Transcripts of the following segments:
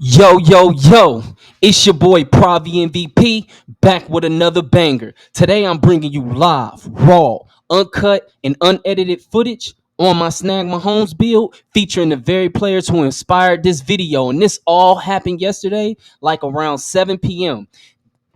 Yo, yo, yo, it's your boy Pravi MVP back with another banger. Today I'm bringing you live, raw, uncut, and unedited footage on my Snag Mahomes build featuring the very players who inspired this video. And this all happened yesterday, like around 7 p.m.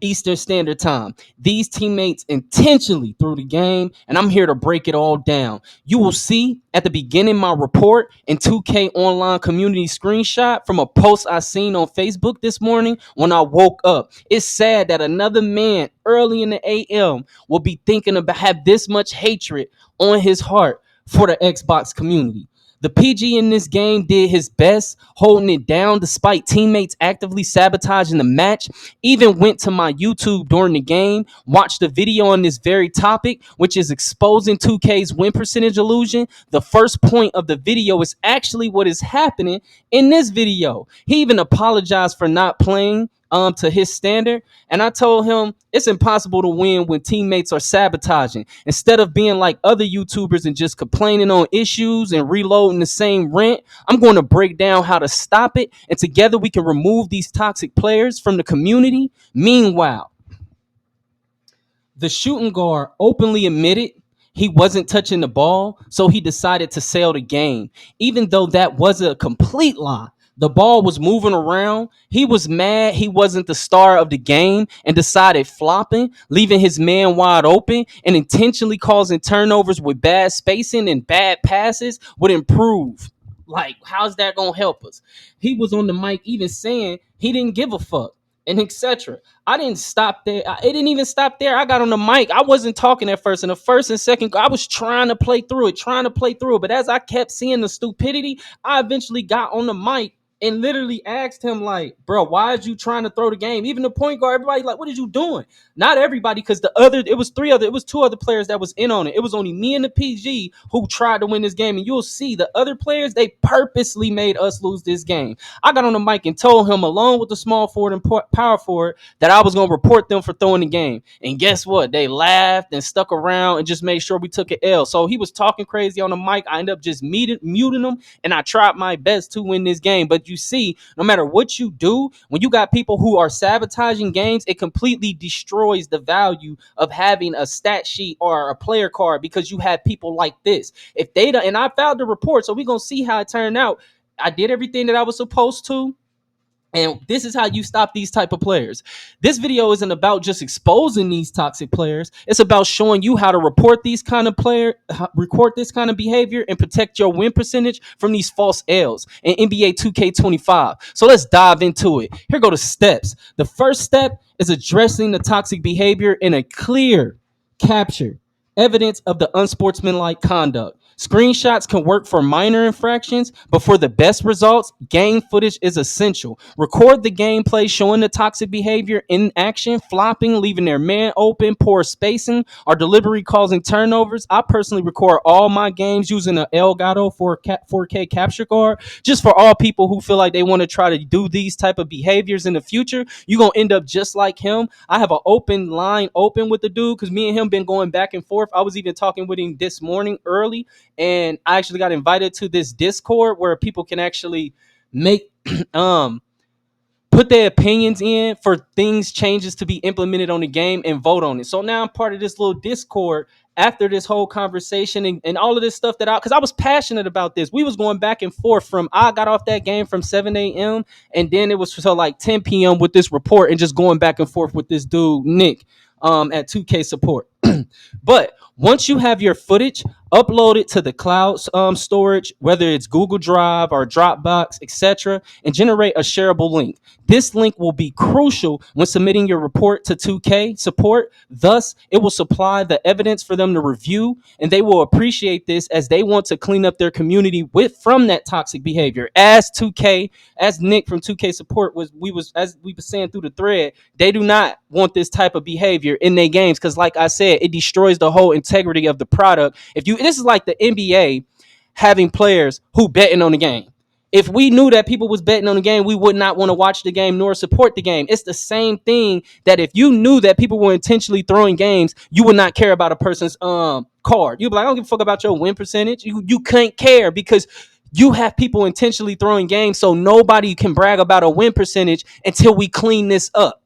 Eastern Standard Time. These teammates intentionally threw the game, and I'm here to break it all down. You will see at the beginning my report and 2K online community screenshot from a post I seen on Facebook this morning when I woke up. It's sad that another man early in the AM will be thinking about have this much hatred on his heart for the Xbox community. The PG in this game did his best, holding it down despite teammates actively sabotaging the match. Even went to my YouTube during the game, watched a video on this very topic, which is exposing 2K's win percentage illusion. The first point of the video is actually what is happening in this video. He even apologized for not playing to his standard. And I told him it's impossible to win when teammates are sabotaging. Instead of being like other YouTubers and just complaining on issues and reloading the same rent, I'm going to break down how to stop it. And together we can remove these toxic players from the community. Meanwhile, the shooting guard openly admitted he wasn't touching the ball, so he decided to sail the game, even though that was a complete lie. The ball was moving around. He was mad he wasn't the star of the game and decided flopping, leaving his man wide open and intentionally causing turnovers with bad spacing and bad passes would improve. Like, how's that gonna help us? He was on the mic even saying he didn't give a fuck and etc. I didn't stop there. It didn't even stop there. I got on the mic. I wasn't talking at first. In the first and second, I was trying to play through it, trying to play through it. But as I kept seeing the stupidity, I eventually got on the mic and literally asked him, like, bro, why is you trying to throw the game? Even the point guard, everybody like, what are you doing? Not everybody, because it was two other players that was in on it. It was only me and the PG who tried to win this game. And you'll see the other players, they purposely made us lose this game. I got on the mic and told him, along with the small forward and power forward, that I was going to report them for throwing the game. And guess what? They laughed and stuck around and just made sure we took an L. So he was talking crazy on the mic. I ended up just muting him, and I tried my best to win this game. But you see, no matter what you do, when you got people who are sabotaging games, it completely destroys the value of having a stat sheet or a player card, because you have people like this. If they don't, and I filed the report, so we're going to see how it turned out. I did everything that I was supposed to. And this is how you stop these type of players. This video isn't about just exposing these toxic players. It's about showing you how to report these kind of record this kind of behavior, and protect your win percentage from these false L's in NBA 2K25. So let's dive into it. Here go the steps. The first step is addressing the toxic behavior in a clear capture evidence of the unsportsmanlike conduct. Screenshots can work for minor infractions, but for the best results, game footage is essential. Record the gameplay showing the toxic behavior in action, flopping, leaving their man open, poor spacing, or deliberately causing turnovers. I personally record all my games using an Elgato 4K capture card, just for all people who feel like they want to try to do these type of behaviors in the future. You're going to end up just like him. I have an open line open with the dude, because me and him been going back and forth. I was even talking with him this morning early, and I actually got invited to this Discord where people can actually make put their opinions in for changes to be implemented on the game, and vote on it. So now I'm part of this little Discord after this whole conversation and all of this stuff because I was passionate about this. We was going back and forth from, I got off that game from 7 a.m. and then it was till like 10 p.m. with this report, and just going back and forth with this dude, Nick, at 2K support. But once you have your footage, upload it to the cloud storage, whether it's Google Drive or Dropbox, etc., and generate a shareable link. This link will be crucial when submitting your report to 2K support. Thus, it will supply the evidence for them to review, and they will appreciate this as they want to clean up their community from that toxic behavior. As Nick from 2K support as we was saying through the thread, they do not want this type of behavior in their games, because like I said, it destroys the whole integrity of the product. This is like the NBA having players who betting on the game. If we knew that people was betting on the game, we would not want to watch the game nor support the game. It's the same thing, that if you knew that people were intentionally throwing games, you would not care about a person's card. You'd be like, I don't give a fuck about your win percentage. You can't care, because You have people intentionally throwing games so nobody can brag about a win percentage until we clean this up.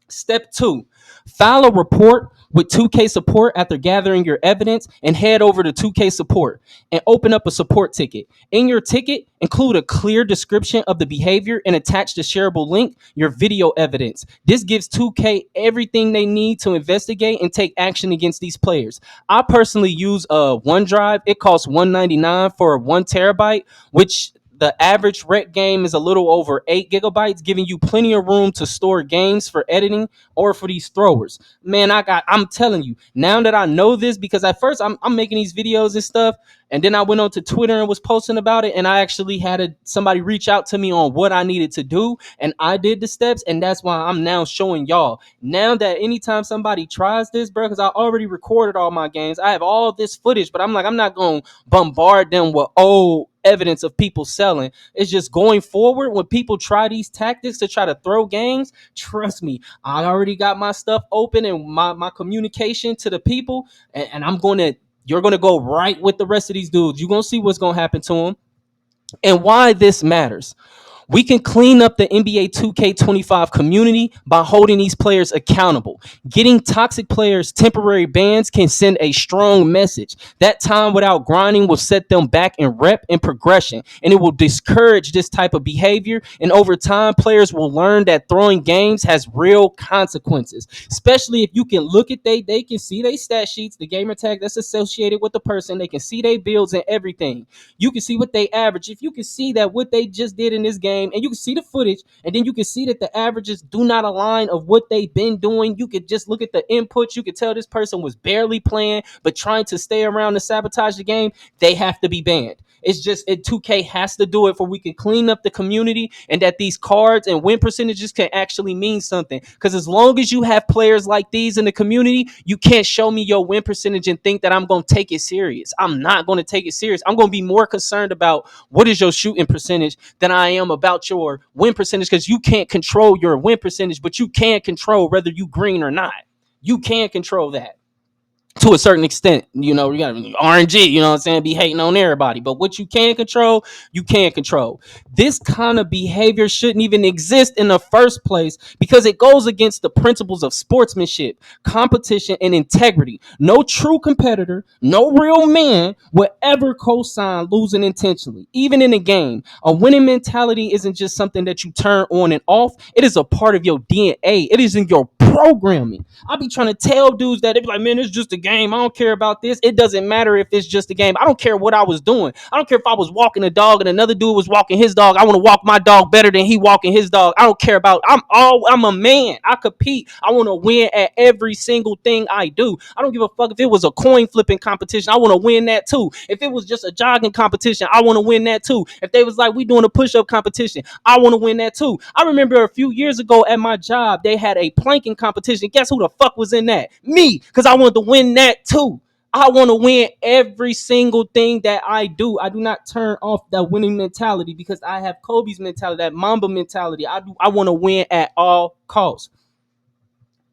Step 2, file a report with 2K support after gathering your evidence and head over to 2K support and open up a support ticket. In your ticket, include a clear description of the behavior and attach the shareable link, your video evidence. This gives 2K everything they need to investigate and take action against these players. I personally use a OneDrive. It costs $199 for 1 terabyte, which the average rec game is a little over 8 gigabytes, giving you plenty of room to store games for editing or for these throwers. Man, I'm telling you, now that I know this, because at first I'm making these videos and stuff, and then I went on to Twitter and was posting about it, and I actually had somebody reach out to me on what I needed to do, and I did the steps, and that's why I'm now showing y'all. Now that anytime somebody tries this, bro, because I already recorded all my games, I have all this footage, but I'm like, I'm not going to bombard them with old evidence of people selling. It's just going forward when people try these tactics to try to throw games, trust me, I already got my stuff open and my communication to the people, and you're gonna go right with the rest of these dudes. You're gonna see what's gonna happen to them and why this matters. We can clean up the NBA 2K25 community by holding these players accountable. Getting toxic players temporary bans can send a strong message. That time without grinding will set them back in rep and progression, and it will discourage this type of behavior. And over time, players will learn that throwing games has real consequences, especially if you can look at they can see their stat sheets, the gamer tag that's associated with the person. They can see their builds and everything. You can see what they average. If you can see that what they just did in this game, and you can see the footage, and then you can see that the averages do not align of what they've been doing. You could just look at the inputs. You could tell this person was barely playing, but trying to stay around to sabotage the game. They have to be banned. It's just 2K has to do it for we can clean up the community, and that these cards and win percentages can actually mean something. Because as long as you have players like these in the community, you can't show me your win percentage and think that I'm going to take it serious. I'm not going to take it serious. I'm going to be more concerned about what is your shooting percentage than I am about your win percentage, because you can't control your win percentage, but you can control whether you green or not. You can control that to a certain extent. You know, you got RNG, you know what I'm saying, be hating on everybody, but what you can control, you can't control. This kind of behavior shouldn't even exist in the first place, because it goes against the principles of sportsmanship, competition, and integrity. No true competitor, no real man will ever co-sign losing intentionally, even in a game. A winning mentality isn't just something that you turn on and off. It is a part of your DNA. It is in your programming. I be trying to tell dudes that they be like, man, it's just a game. I don't care about this. It doesn't matter if it's just a game. I don't care what I was doing. I don't care if I was walking a dog and another dude was walking his dog. I want to walk my dog better than he walking his dog. I don't care about. I'm a man. I compete. I want to win at every single thing I do. I don't give a fuck if it was a coin flipping competition. I want to win that too. If it was just a jogging competition, I want to win that too. If they was like, we doing a push-up competition, I want to win that too. I remember a few years ago at my job, they had a planking competition. Guess who the fuck was in that? Me, because I wanted to win that too. I want to win every single thing that I do. I do not turn off that winning mentality, because I have Kobe's mentality, that Mamba mentality. I want to win at all costs.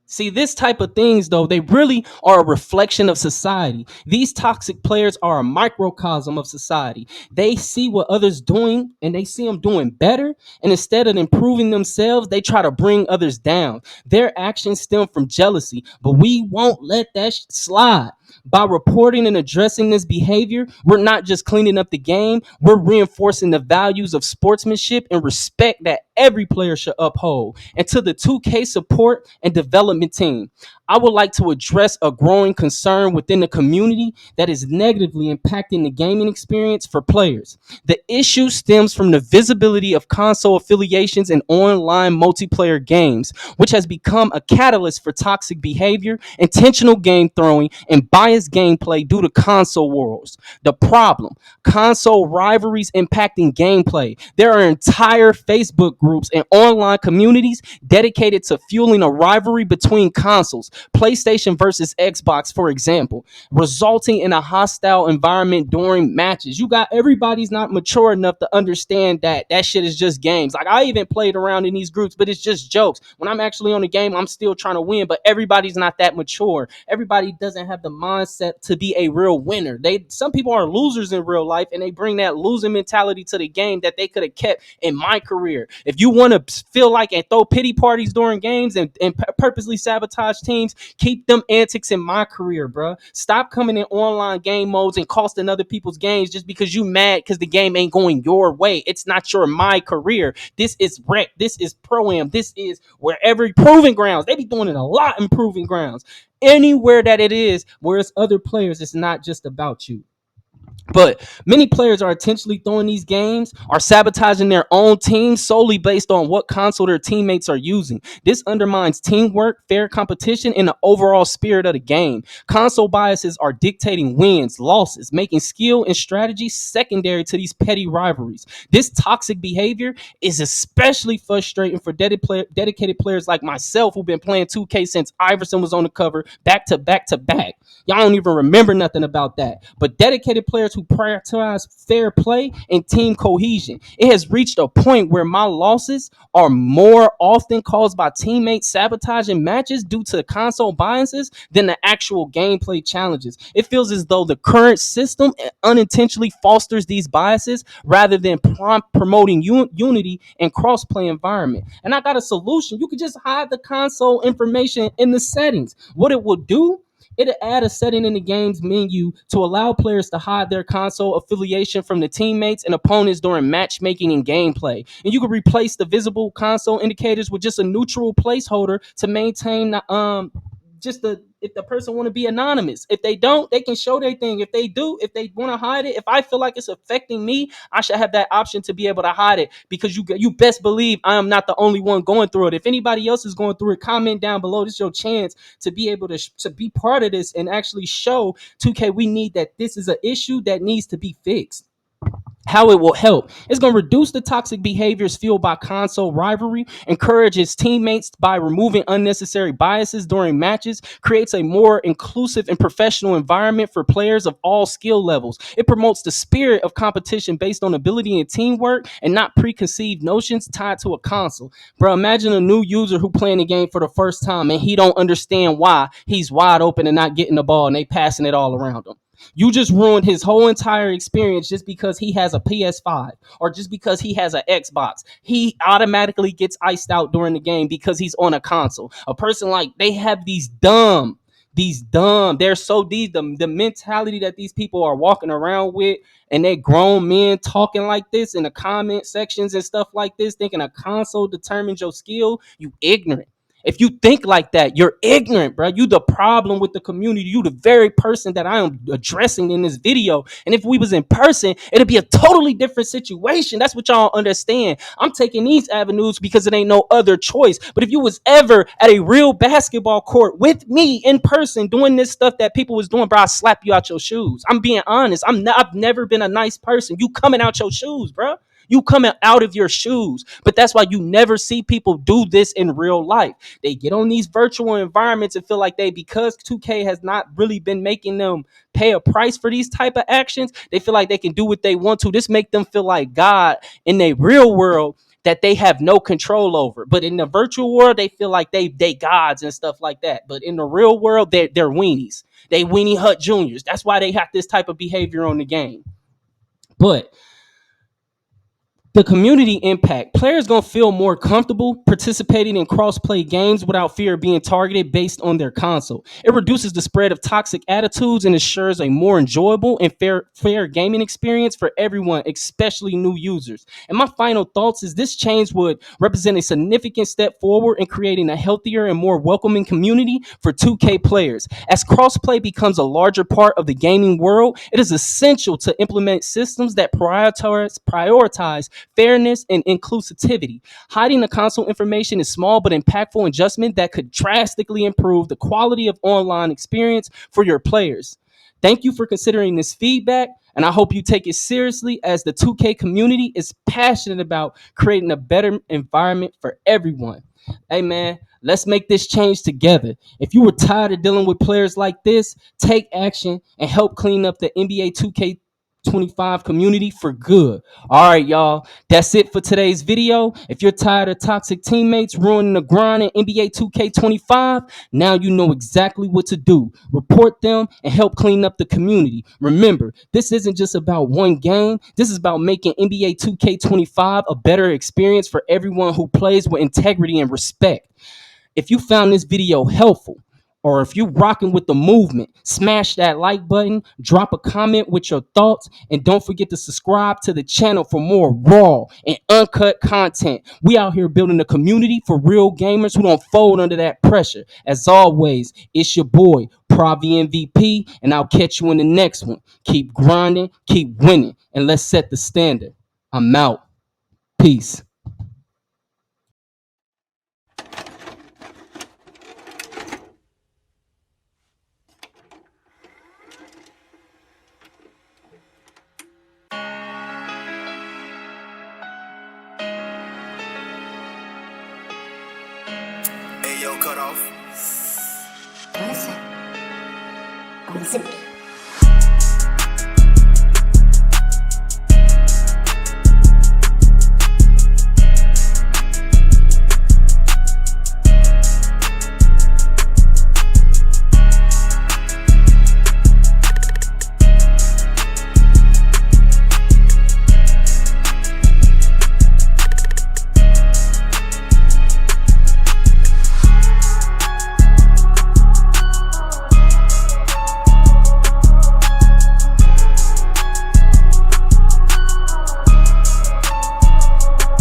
See, this type of things, though, they really are a reflection of society. These toxic players are a microcosm of society. They see what others doing and they see them doing better. And instead of improving themselves, they try to bring others down. Their actions stem from jealousy, but we won't let that slide. By reporting and addressing this behavior, we're not just cleaning up the game, we're reinforcing the values of sportsmanship and respect that every player should uphold. And to the 2K support and development team, I would like to address a growing concern within the community that is negatively impacting the gaming experience for players. The issue stems from the visibility of console affiliations and online multiplayer games, which has become a catalyst for toxic behavior, intentional game throwing, and biased gameplay due to console wars. The problem: console rivalries impacting gameplay. There are entire Facebook groups and online communities dedicated to fueling a rivalry between consoles, PlayStation versus Xbox, for example, resulting in a hostile environment during matches. You got everybody's not mature enough to understand that that shit is just games. Like I even played around in these groups, but it's just jokes. When I'm actually on the game, I'm still trying to win, but everybody's not that mature. Everybody doesn't have the mindset to be a real winner. Some people are losers in real life and they bring that losing mentality to the game that they could have kept in my career. If you want to feel like and throw pity parties during games and purposely sabotage teams, keep them antics in my career, bro. Stop coming in online game modes and costing other people's games just because you mad because the game ain't going your way. It's not your my career. This is rec. This is pro am. This is wherever proving grounds. They be doing it a lot in proving grounds. Anywhere that it is, where it's other players, it's not just about you. But many players are intentionally throwing these games, are sabotaging their own teams solely based on what console their teammates are using. This undermines teamwork, fair competition, and the overall spirit of the game. Console biases are dictating wins, losses, making skill and strategy secondary to these petty rivalries. This toxic behavior is especially frustrating for dedicated players like myself who've been playing 2K since Iverson was on the cover back to back to back. Y'all don't even remember nothing about that. But dedicated players who prioritize fair play and team cohesion. It has reached a point where my losses are more often caused by teammates sabotaging matches due to console biases than the actual gameplay challenges. It feels as though the current system unintentionally fosters these biases rather than promoting unity and cross-play environment. And I got a solution. You could just hide the console information in the settings. What it will do, it'll add a setting in the game's menu to allow players to hide their console affiliation from the teammates and opponents during matchmaking and gameplay. And you can replace the visible console indicators with just a neutral placeholder to maintain the just the if the person want to be anonymous. If they don't, they can show their thing. If they do, if they want to hide it, if I feel like it's affecting me, I should have that option to be able to hide it because you best believe I am not the only one going through it. If anybody else is going through it, comment down below. This is your chance to be able to be part of this and actually show 2K we need that this is an issue that needs to be fixed. How it will help. It's going to reduce the toxic behaviors fueled by console rivalry, encourages teammates by removing unnecessary biases during matches, creates a more inclusive and professional environment for players of all skill levels. It promotes the spirit of competition based on ability and teamwork and not preconceived notions tied to a console. Bro, imagine a new user who playing the game for the first time and he don't understand why he's wide open and not getting the ball and they passing it all around him. You just ruined his whole entire experience just because he has a PS5 or just because he has an Xbox. He automatically gets iced out during the game because he's on a console. A person like they have they're so the mentality that these people are walking around with and they grown men talking like this in the comment sections and stuff like this, thinking a console determines your skill. You ignorant. If you think like that, you're ignorant, bro. You the problem with the community. You the very person that I am addressing in this video. And if we was in person, it'd be a totally different situation. That's what y'all understand. I'm taking these avenues because it ain't no other choice. But if you was ever at a real basketball court with me in person doing this stuff that people was doing, bro, I'll slap you out your shoes. I'm being honest. I've never been a nice person. You coming out your shoes, bro. You coming out of your shoes. But that's why you never see people do this in real life. They get on these virtual environments and feel like because 2K has not really been making them pay a price for these type of actions, they feel like they can do what they want to. This make them feel like God in the real world that they have no control over. But in the virtual world, they feel like they gods and stuff like that. But in the real world, they're weenies. They weenie hut juniors. That's why they have this type of behavior on the game. But the community impact. Players gonna feel more comfortable participating in cross-play games without fear of being targeted based on their console. It reduces the spread of toxic attitudes and ensures a more enjoyable and fair gaming experience for everyone, especially new users. And my final thoughts is this change would represent a significant step forward in creating a healthier and more welcoming community for 2K players. As cross-play becomes a larger part of the gaming world, it is essential to implement systems that prioritize fairness and inclusivity. Hiding the console information is small but impactful adjustment that could drastically improve the quality of online experience for your players. Thank you for considering this feedback. And I hope you take it seriously, as the 2K community is passionate about creating a better environment for everyone. Hey man, let's make this change together. If you were tired of dealing with players like this, take action and help clean up the NBA 2K25 community for good. All right, y'all. That's it for today's video. If you're tired of toxic teammates ruining the grind in NBA 2K25, now you know exactly what to do. Report them and help clean up the community. Remember, this isn't just about one game. This is about making NBA 2K25 a better experience for everyone who plays with integrity and respect. If you found this video helpful, or if you rocking with the movement, smash that like button, drop a comment with your thoughts, and don't forget to subscribe to the channel for more raw and uncut content. We out here building a community for real gamers who don't fold under that pressure. As always, it's your boy, Pravi MVP, and I'll catch you in the next one. Keep grinding, keep winning, and let's set the standard. I'm out. Peace. Hey, yo, cut off.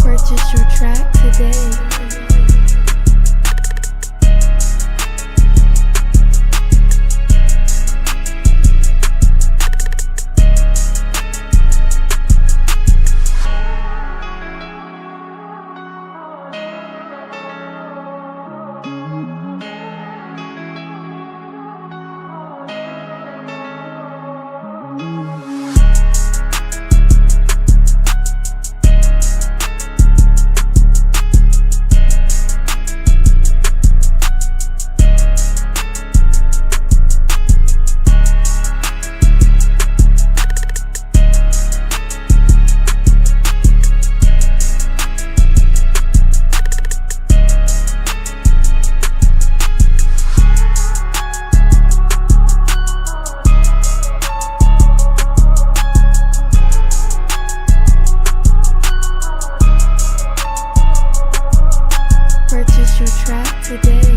Purchase your track today. Purchase your track today.